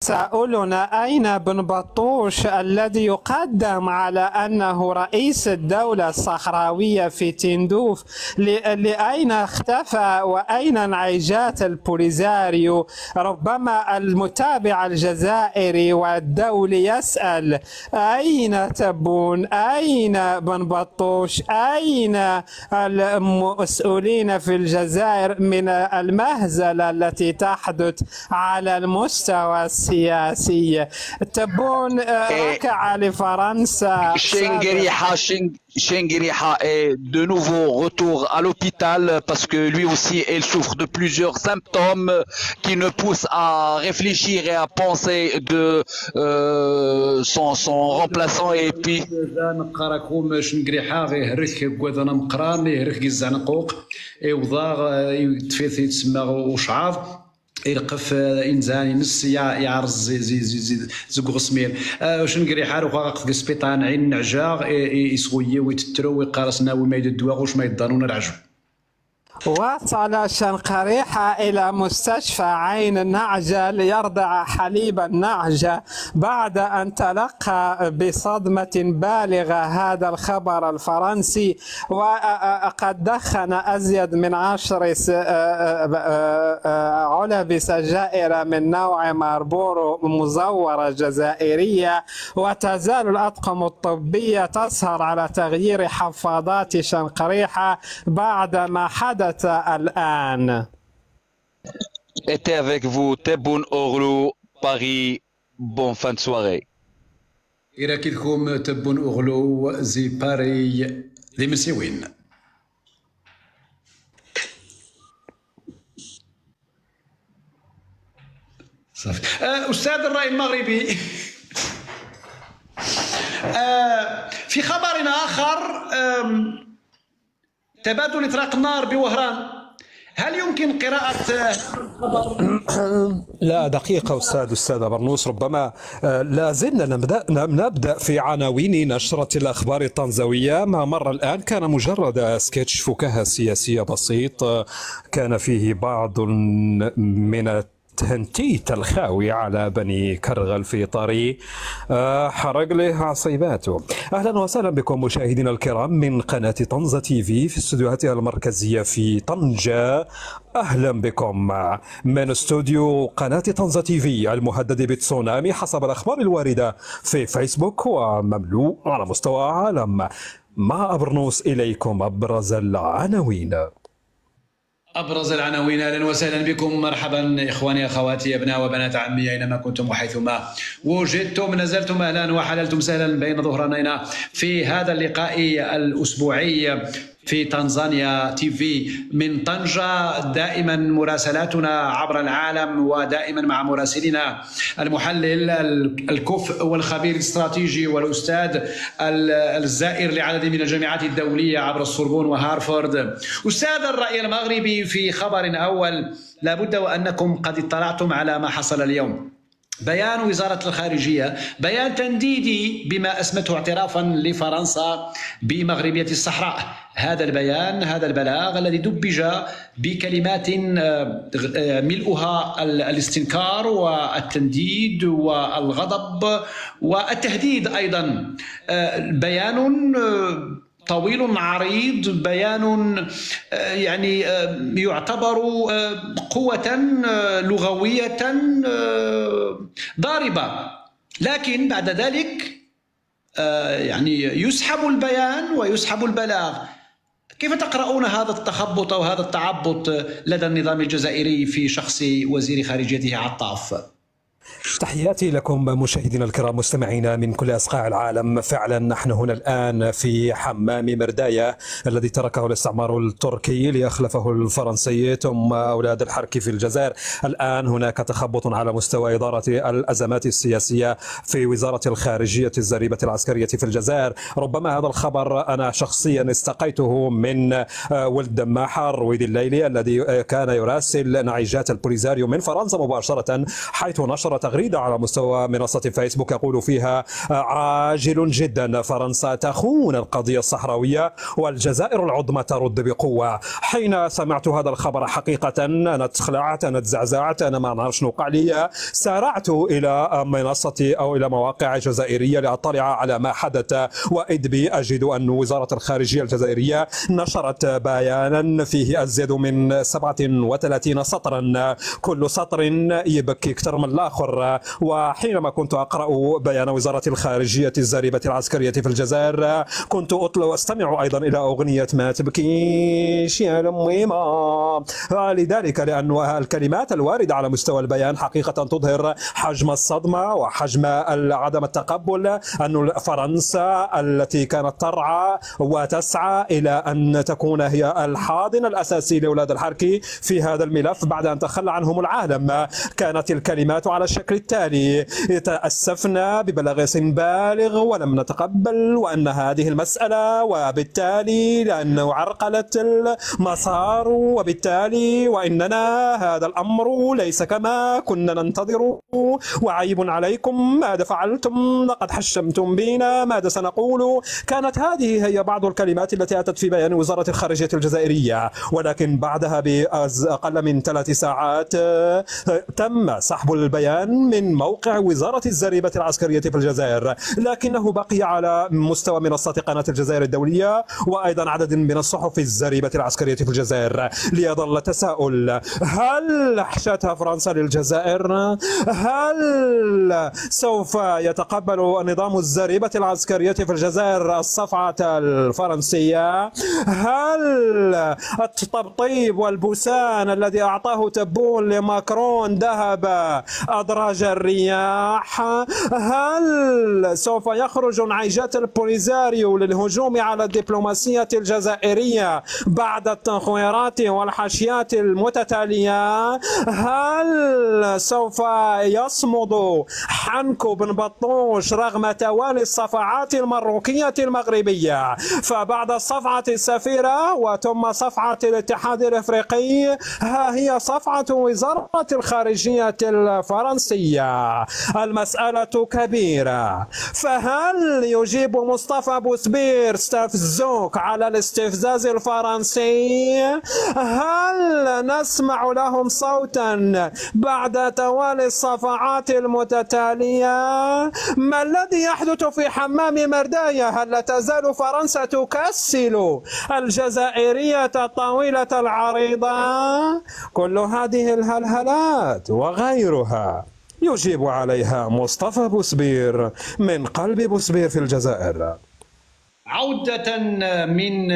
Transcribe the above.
تساؤلنا أين بن بطوش الذي يقدم على أنه رئيس الدولة الصحراوية في تندوف؟ لأين اختفى وأين انعجات البوليزاريو؟ ربما المتابع الجزائري والدولي يسأل: أين تبون؟ أين بن بطوش؟ أين المسؤولين في الجزائر من المهزلة التي تحدث على المستوى السياسي؟ تبون ركع لفرنسا. Chengueriha est de nouveau retour à l'hôpital parce que lui aussi il souffre de plusieurs symptômes qui ne poussent à réfléchir et à penser de son remplaçant. Et puis يرقف انسان نص يعرز زق غسمير شنقري حار وقاق في السبيطان عين نعجاغ يسوي ويتترو ويقارسنا وما يدواغوش ما يضانون العجب. وصل شنقريحة إلى مستشفى عين النعجة ليرضع حليب النعجة بعد أن تلقى بصدمة بالغة هذا الخبر الفرنسي، وقد دخن أزيد من 10 علب سجائر من نوع ماربورو مزورة جزائرية، وتزال الأطقم الطبية تسهر على تغيير حفاضات شنقريحة بعد ما حدث الآن. Était avec vous Tebboune Oghlu, Paris. Bonne fin de soirée. يراكدكم تبون أغلو زي باري ذي مسيوين. صافي. أستاذ الرأي المغربي، في خبر آخر، تبادل إطلاق النار بوهران، هل يمكن قراءة لا دقيقة أستاذ برنوس، ربما لا زلنا لم نبدأ في عناوين نشرة الأخبار الطنزاوية. ما مر الآن كان مجرد سكتش فكاهة سياسية بسيط كان فيه بعض من تهنتيت الخاوي على بني كرغل في طريق حرقله عصيباته. أهلا وسهلا بكم مشاهدينا الكرام من قناة طنجة تي في استديوهاتها المركزية في طنجة. أهلا بكم من استوديو قناة طنجة تي في المهدد بالتسونامي حسب الأخبار الواردة في فيسبوك ومملوء على مستوى العالم. مع أبرنوس إليكم أبرز العناوين. أهلا وسهلا بكم، مرحبا إخواني أخواتي أبناء وبنات عمي أينما كنتم وحيثما وجدتم، نزلتم أهلا وحللتم سهلا بين ظهرانينا في هذا اللقاء الأسبوعي في تنزانيا تي في من طنجة. دائما مراسلاتنا عبر العالم ودائما مع مراسلنا المحلل الكفء والخبير الاستراتيجي والأستاذ الزائر لعدد من الجامعات الدولية عبر السوربون وهارفارد. أستاذ الرأي المغربي، في خبر أول لابد وأنكم قد اطلعتم على ما حصل اليوم. بيان وزارة الخارجية، بيان تنديدي بما أسمته اعترافا لفرنسا بمغربية الصحراء. هذا البيان، هذا البلاغ الذي دبج بكلمات ملؤها الاستنكار والتنديد والغضب والتهديد أيضا. بيان طويل عريض، بيان يعني يعتبر قوة لغوية ضاربة، لكن بعد ذلك يعني يسحب البيان ويسحب البلاغ. كيف تقرؤون هذا التخبط أو هذا التعبط لدى النظام الجزائري في شخص وزير خارجيته عطاف؟ تحياتي لكم مشاهدينا الكرام مستمعينا من كل أصقاع العالم. فعلا نحن هنا الآن في حمام مرداية الذي تركه الاستعمار التركي ليخلفه الفرنسي ثم أولاد الحرك في الجزائر. الآن هناك تخبط على مستوى إدارة الأزمات السياسية في وزارة الخارجية الزريبة العسكرية في الجزائر. ربما هذا الخبر أنا شخصيا استقيته من ولد دماحة رويد الليلي الذي كان يراسل نعيجات البوليزاريو من فرنسا مباشرة، حيث نشر نشر تغريدة على مستوى منصة فيسبوك يقول فيها: عاجل جدا، فرنسا تخون القضية الصحراوية والجزائر العظمى ترد بقوة. حين سمعت هذا الخبر حقيقة أنا تخلعت، أنا تزعزعت، أنا ما نعرفش نوقع لي. سارعت إلى منصة أو إلى مواقع جزائرية لأطلع على ما حدث، وإذ بي أجد أن وزارة الخارجية الجزائرية نشرت بيانا فيه أزيد من 37 سطرا، كل سطر يبكي أكثر من الآخر. وحينما كنت أقرأ بيان وزارة الخارجية الزاربة العسكرية في الجزائر كنت أستمع أيضا إلى أغنية ما تبكيش يا لميمة، لذلك لأن الكلمات الواردة على مستوى البيان حقيقة تظهر حجم الصدمة وحجم عدم التقبل أن فرنسا التي كانت ترعى وتسعى إلى أن تكون هي الحاضن الأساسي لأولاد الحركي في هذا الملف بعد أن تخلى عنهم العالم. كانت الكلمات على الشكل التالي: تأسفنا ببلاغ بالغ ولم نتقبل، وأن هذه المسألة وبالتالي لأنه عرقلت المسار، وبالتالي وإننا هذا الأمر ليس كما كنا ننتظر، وعيب عليكم ماذا فعلتم، لقد حشمتم بنا، ماذا سنقول. كانت هذه هي بعض الكلمات التي أتت في بيان وزارة الخارجية الجزائرية، ولكن بعدها بأقل من 3 ساعات تم سحب البيان من موقع وزارة الزريبة العسكرية في الجزائر، لكنه بقي على مستوى منصة قناة الجزائر الدولية وأيضا عدد من الصحف الزريبة العسكرية في الجزائر. ليظل تساؤل: هل أحشتها فرنسا للجزائر؟ هل سوف يتقبل نظام الزريبة العسكرية في الجزائر الصفعة الفرنسية؟ هل التطبطيب والبوسان الذي أعطاه تبون لماكرون ذهب أدراج الرياح؟ هل سوف يخرج نعيجات البوليزاريو للهجوم على الدبلوماسية الجزائرية بعد التخويرات والحاشيات المتتالية؟ هل سوف يصمد حنكو بن بطوش رغم توالي الصفعات المروكية المغربية؟ فبعد صفعة السفيرة وثم صفعة الاتحاد الافريقي ها هي صفعة وزارة الخارجية الفرنسية. المسألة كبيرة، فهل يجيب مصطفى بوسبير استفزوك على الاستفزاز الفرنسي؟ هل نسمع لهم صوتا بعد توالي الصفعات المتتالية؟ ما الذي يحدث في حمام مرداية؟ هل لا تزال فرنسا تكسل الجزائرية الطويلة العريضة؟ كل هذه الهلهلات وغيرها يجيب عليها مصطفى بوسبير من قلب بوسبير في الجزائر. عودة من